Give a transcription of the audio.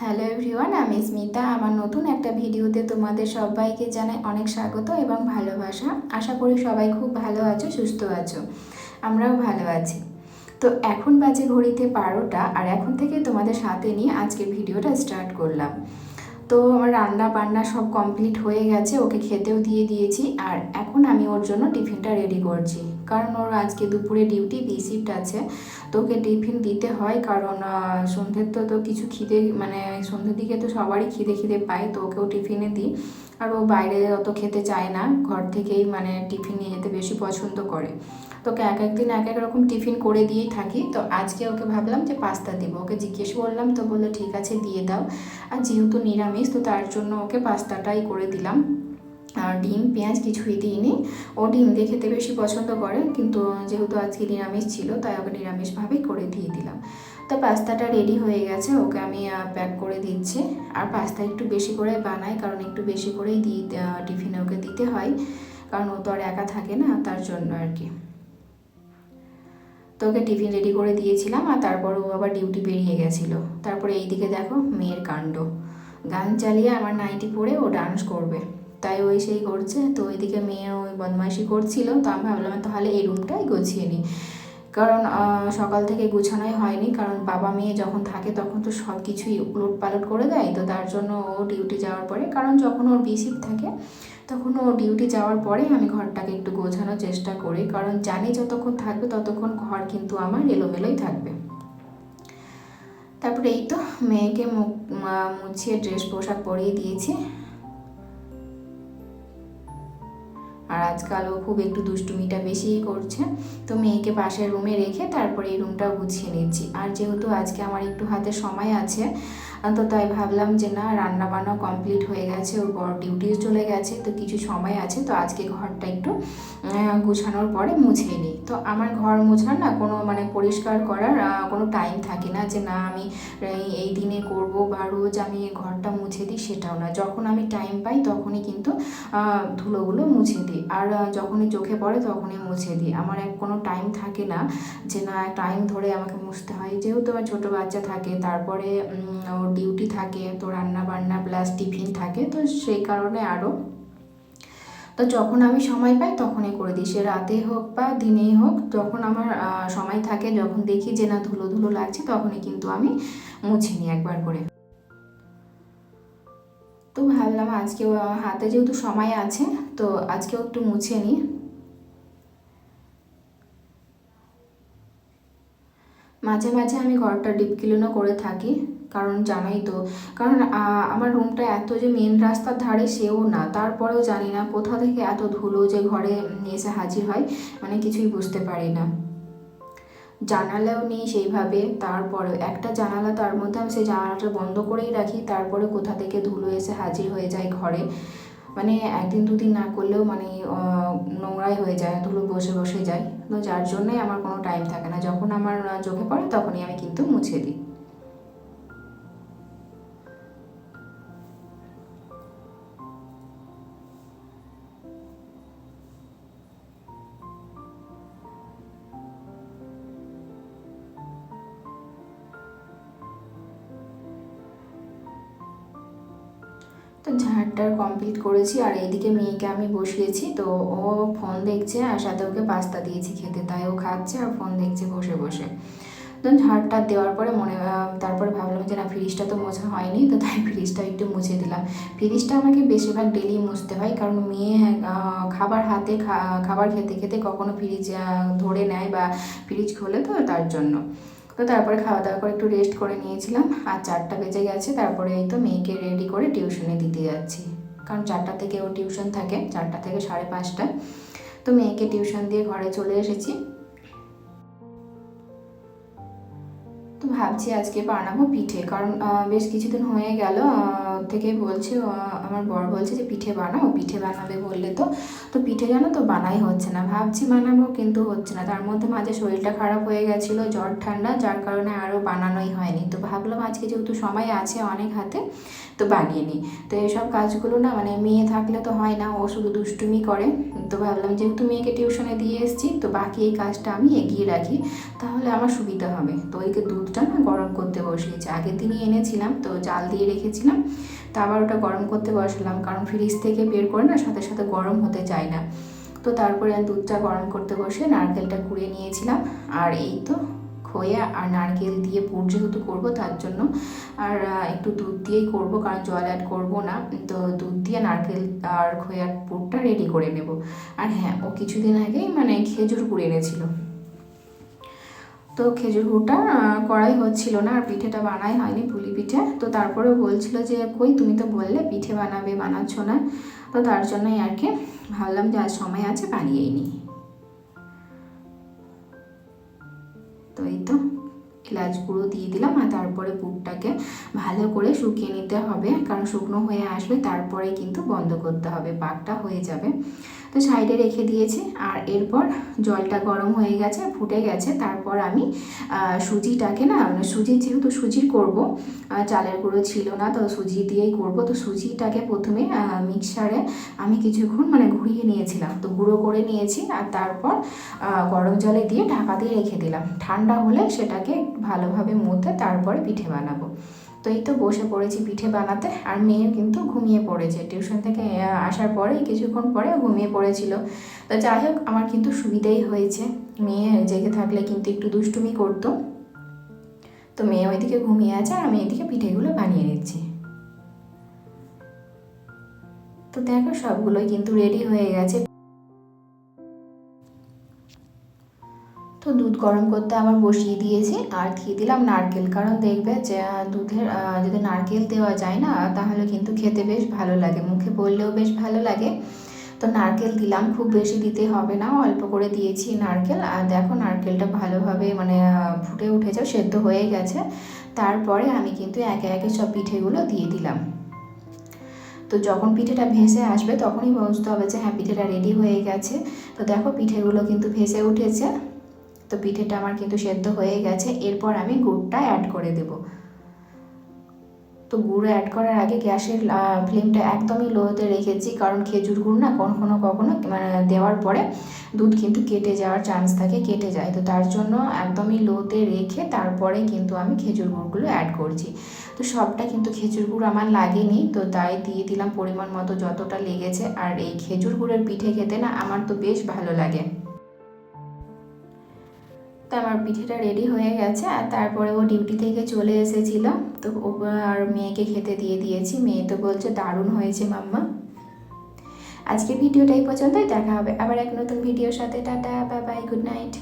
Hello everyone, আমি স্মিতা। আমার নতুন একটা ভিডিওতে তোমাদের সবাইকে জানাই অনেক স্বাগত এবং ভালোবাসা। আশা করি সবাই খুব ভালো আছো, সুস্থ আছো। আমরাও ভালো আছি। তো এখন বাজে ঘড়িতে 12টা, আর এখন থেকে তোমাদের সাথে নিয়ে আজকের ভিডিওটা স্টার্ট করলাম। তো আমার রান্না বান্না সব কমপ্লিট হয়ে গেছে, ওকে খেতেও দিয়ে দিয়েছি। আর এখন আমি ওর জন্য টিফিনটা রেডি করছি, কারণ ওর আজকে দুপুরে ডিউটি বি শিফট আছে। তো ওকে টিফিন দিতে হয়, কারণ সন্ধ্যের তো কিছু খিদে, মানে সন্ধ্যের দিকে তো সবারই খিদে খিদে পায়, তো ওকেও টিফিনে দিই। আর ও বাইরে অত খেতে চায় না, ঘর থেকেই মানে টিফিন নিয়ে যেতে বেশি পছন্দ করে। তোকে এক একদিন এক এক রকম টিফিন করে দিয়েই থাকি। তো আজকে ওকে ভাবলাম যে পাস্তা দিব, ওকে জিজ্ঞেস করলাম, তো বললো ঠিক আছে দিয়ে দাও। আর যেহেতু নিরামিষ, তো তার জন্য ওকে পাস্তাটাই করে দিলাম। আর ডিম পেঁয়াজ কিছুই দিইনি। ও ডিম দিয়ে খেতে বেশি পছন্দ করে, কিন্তু যেহেতু আজকে নিরামিষ ছিল, তাই ওকে নিরামিষভাবেই করে দিয়ে দিলাম। তো পাস্তাটা রেডি হয়ে গেছে, ওকে আমি প্যাক করে দিচ্ছি। আর পাস্তা একটু বেশি করে বানাই, কারণ একটু বেশি করেই টিফিনে ওকে দিতে হয়, কারণ ও তো আর একা থাকে না, তার জন্য আর কি। তো ওকে টিফিন রেডি করে দিয়েছিলাম, আর তারপর ও আবার ডিউটি বেরিয়ে গেছিলো। তারপরে এইদিকে দেখো মেয়ের কাণ্ড, গান চালিয়ে আমার নাইটি পরে ও ডান্স করবে, তাই ওই সেই করছে। তো ওইদিকে মেয়ে ওই বদমাইশি করছিল, তো আমি ভাবলাম তাহলে এই রুমটাই গুছিয়ে নিই, কারণ সকাল থেকে গুছানোই হয়নি। কারণ বাবা মেয়ে যখন থাকে তখন তো সব কিছুই উলট পালট করে দেয়, তো তার জন্য ও ডিউটি যাওয়ার পরে, কারণ যখন ওর বিসিপ থাকে তখন ও ডিউটি যাওয়ার পরে আমি ঘরটাকে একটু গোছানোর চেষ্টা করি, কারণ জানি যতক্ষণ থাকবে ততক্ষণ ঘর কিন্তু আমার এলোমেলোই থাকবে। তারপরে এই তো মেয়েকে মুছিয়ে ড্রেস পোশাক পরিয়ে দিয়েছি। আর আজকাল ও খুব একটু দুষ্টুমিটা বেশিই করছে, তো মেয়েকে পাশের রুমে রেখে তারপরে এই রুমটাও গুছিয়ে নিচ্ছি। আর যেহেতু আজকে আমার একটু হাতে সময় আছে, তো তাই ভাবলাম যে না, রান্না বান্না কমপ্লিট হয়ে গেছে, ওর বড় ডিউটিও চলে গেছে, তো কিছু সময় আছে, তো আজকে ঘরটা একটু গুছানোর পরে মুছিয়ে নিই। তো আমার ঘর মোছার না কোনো মানে পরিষ্কার করার কোনো টাইম থাকে না, যে না আমি এই দিনে করব বা রোজ আমি ঘরটা মুছে দিই, সেটাও না। যখন আমি টাইম পাই তখনই কিন্তু ধুলোগুলো মুছে দিই, আর যখনই চোখে পড়ে তখনই মুছে দিই। আমার কোনো টাইম থাকে না যে না টাইম ধরে আমাকে মুছতে হয়, যেহেতু আমার ছোটো বাচ্চা থাকে, তারপরে ওর ডিউটি থাকে, তো রান্না বান্না প্লাস টিফিন থাকে, তো সেই কারণে আরও। তো যখন আমি সময় পাই তখনই করে দিই, সে রাতে হোক বা দিনেই হোক, যখন আমার সময় থাকে, যখন দেখি যে না ধুলো ধুলো লাগছে, তখনই কিন্তু আমি মুছে নিই একবার করে। তো ভাবলাম আজকেও হাতে যেহেতু সময় আছে, তো আজকেও একটু মুছে নিই। মাঝে মাঝে আমি ঘরটা ডিপ ক্লিনও করে থাকি, কারণ জানোই তো, কারণ আমার রুমটা এত যে মেন রাস্তার ধারে সেও না, তারপরেও জানি না কোথা থেকে এত ধুলো যে ঘরে এসে হাজির হয়, মানে কিছুই বুঝতে পারি না। জানালাও নেই সেইভাবে, তারপরে একটা জানালা, তার মধ্যে আমি সেই জানালাটা বন্ধ করেই রাখি, তারপরে কোথা থেকে ধুলো এসে হাজির হয়ে যায় ঘরে। মানে একদিন দুদিন না করলেও মানে নোংরাই হয়ে যায়, ধুলো বসে বসে যায়। তো যার জন্যই আমার কোনো টাইম থাকে না, যখন আমার চোখে পড়ে তখনই আমি কিন্তু মুছে দিই। তো ঝাড়টার কমপ্লিট করেছি, আর এইদিকে মেয়েকে আমি বসিয়েছি, তো ও ফোন দেখছে, আর সাথে ওকে পাস্তা দিয়েছি খেতে, তাই ও খাচ্ছে আর ফোন দেখছে বসে বসে। তো ঝাড়টা দেওয়ার পরে তারপরে ভাবলাম যে না, ফ্রিজটা তো মোছা হয়নি, তো তাই ফ্রিজটা একটু মুছে দিলাম। ফ্রিজটা আমাকে বেশিরভাগ ডেলি মুছতে হয়, কারণ মেয়ে খাবার হাতে খাবার খেতে খেতে কখনো ফ্রিজ ধরে নেয় বা ফ্রিজ খোলে, তো তার জন্য। তো তারপরে খাওয়া দাওয়া করে একটু রেস্ট করে নিয়েছিলাম, আর 4টা বেজে গেছে। তারপরে এই তো মেয়েকে রেডি করে টিউশনে দিতে যাচ্ছি, কারণ 4টা থেকে ও টিউশন থাকে, 4টা থেকে 5:30। তো মেয়েকে টিউশন দিয়ে ঘরে চলে এসেছি। তো ভাবছি আজকে বানাবো পিঠে, কারণ বেশ কিছুদিন হয়ে গেল থেকে বলছে, আমার বর বলছে যে পিঠে বানাও, পিঠে বানাবে বললে। তো তো পিঠে জানো তো বানাই হচ্ছে না, ভাবছি বানাবো কিন্তু হচ্ছে না। তার মধ্যে মাঝে শরীরটা খারাপ হয়ে গেছিলো, জ্বর ঠান্ডা, যার কারণে আরও বানানোই হয়নি। তো ভাবলাম আজকে যেহেতু সময় আছে অনেক হাতে, তো বানিয়ে নিই। তো এইসব কাজগুলো না মানে মেয়ে থাকলে তো হয় না, ও শুধু দুষ্টুমি করে। তো ভাবলাম যেহেতু মেয়েকে টিউশনে দিয়ে এসেছি, তো বাকি এই কাজটা আমি এগিয়ে রাখি, তাহলে আমার সুবিধা হবে। তো ওইকে দুধটা না গরম করতে বসিয়েছি। আগের দিনই এনেছিলাম, তো জাল দিয়ে রেখেছিলাম, তো আবার ওটা গরম করতে বসালাম, কারণ ফ্রিজ থেকে বের করে না সাথে সাথে গরম হতে চায় না। তো তারপরে আমি দুধটা গরম করতে বসে নারকেলটা কুড়িয়ে নিয়েছিলাম। আর এই তো খোয়া আর নারকেল দিয়ে পুর যেহেতু করবো তার জন্য আর একটু দুধ দিয়েই করব, কারণ জল অ্যাড করব না। তো দুধ দিয়ে নারকেল আর খোয়ার পুরটা রেডি করে নেব। আর হ্যাঁ, ও কিছুদিন আগেই মানে খেজুর গুড় এনেছিল, তো খেজুর গুড়টা করাই হচ্ছিল না, আর পিঠেটা বানাই হয়নি, পুলি পিঠে। তো তারপরেও বলছিল যে কই তুমি তো বললে পিঠে বানাবে, বানাচ্ছ না। তো তার জন্যই আর কি ভাবলাম যে আজ সময় আছে বানিয়েই নিই। তো এই তো এলাচ গুঁড়ো দিয়ে দিলাম, আর তারপরে পুরটাকে ভালো করে শুকিয়ে নিতে হবে, কারণ শুকনো হয়ে আসবে তারপরে কিন্তু বন্ধ করতে হবে, পাকটা হয়ে যাবে। তো সাইডে রেখে দিয়েছি। আর এরপর জলটা গরম হয়ে গেছে, ফুটে গেছে। তারপর আমি সুজিটাকে না, সুজি যেহেতু সুজির করব, চালের গুঁড়ো ছিল না, তো সুজি দিয়েই করব। তো সুজিটাকে প্রথমে মিক্সারে আমি কিছুক্ষণ মানে ঘুরিয়ে নিয়েছিলাম, তো গুঁড়ো করে নিয়েছি। আর তারপর গরম জলে দিয়ে ঢাকা দিয়ে রেখে দিলাম, ঠান্ডা হলে সেটাকে ভালোভাবে মথে তারপরে পিঠে বানাবো। তো এই তো বসে পড়েছি পিঠে বানাতে। আর মেয়ে কিন্তু ঘুমিয়ে পড়েছে, টিউশন থেকে আসার পরে কিছুক্ষণ পরে ঘুমিয়ে পড়েছিল। তো যাই হোক, আমার কিন্তু সুবিধাই হয়েছে, মেয়ে জেগে থাকলে কিন্তু একটু দুষ্টুমি করতো। তো মেয়ে ওইদিকে ঘুমিয়ে আছে আর আমি এদিকে পিঠেগুলো বানিয়ে নিচ্ছি। তো দেখো সবগুলোই কিন্তু রেডি হয়ে গেছে। তো দুধ গরম করতে আবার বসিয়ে দিয়েছি, আর দিয়ে দিলাম নারকেল, কারণ দেখবে যে দুধের যদি নারকেল দেওয়া যায় না তাহলে কিন্তু খেতে বেশ ভালো লাগে, মুখে বললেও বেশ ভালো লাগে। তো নারকেল দিলাম, খুব বেশি দিতে হবে না, অল্প করে দিয়েছি নারকেল। আর দেখো নারকেলটা ভালোভাবে মানে ফুটে উঠেছে, সেদ্ধ হয়ে গেছে। তারপরে আমি কিন্তু একে একে সব পিঠেগুলো দিয়ে দিলাম। তো যখন পিঠেটা ভেসে আসবে তখনই বুঝতে হবে যে হ্যাঁ পিঠেটা রেডি হয়ে গেছে। তো দেখো পিঠেগুলো কিন্তু ভেসে উঠেছে। তো পিঠেটা আমার কিন্তু সেদ্ধ হয়ে গেছে। এরপর আমি গুড়টা অ্যাড করে দেব। তো গুড় অ্যাড করার আগে গ্যাসের ফ্লেমটা একদমই লোতে রেখেছি, কারণ খেজুর গুড় না কখনো কখনো মানে দেওয়ার পরে দুধ কিন্তু কেটে যাওয়ার চান্স থাকে, কেটে যায়। তো তার জন্য একদমই লোতে রেখে তারপরে কিন্তু আমি খেজুর গুড়গুলো অ্যাড করছি। তো সবটা কিন্তু খেজুর গুড় আমার লাগেনি, তো তাই দিয়ে দিলাম পরিমাণ মতো যতটা লেগেছে। আর এই খেজুর গুড়ের পিঠে খেতে না আমার তো বেশ ভালো লাগে। তো আমার পিঠেটা রেডি হয়ে গেছে। আর তারপরে ও ডিউটি থেকে চলে এসেছিলো, তো ও আর মেয়েকে খেতে দিয়ে দিয়েছি। মেয়ে তো বলছে দারুণ হয়েছে মাম্মা। আজকের ভিডিওটা এই পর্যন্তই, দেখা হবে আবার এক নতুন ভিডিওর সাথে। Tata, bye bye, good night.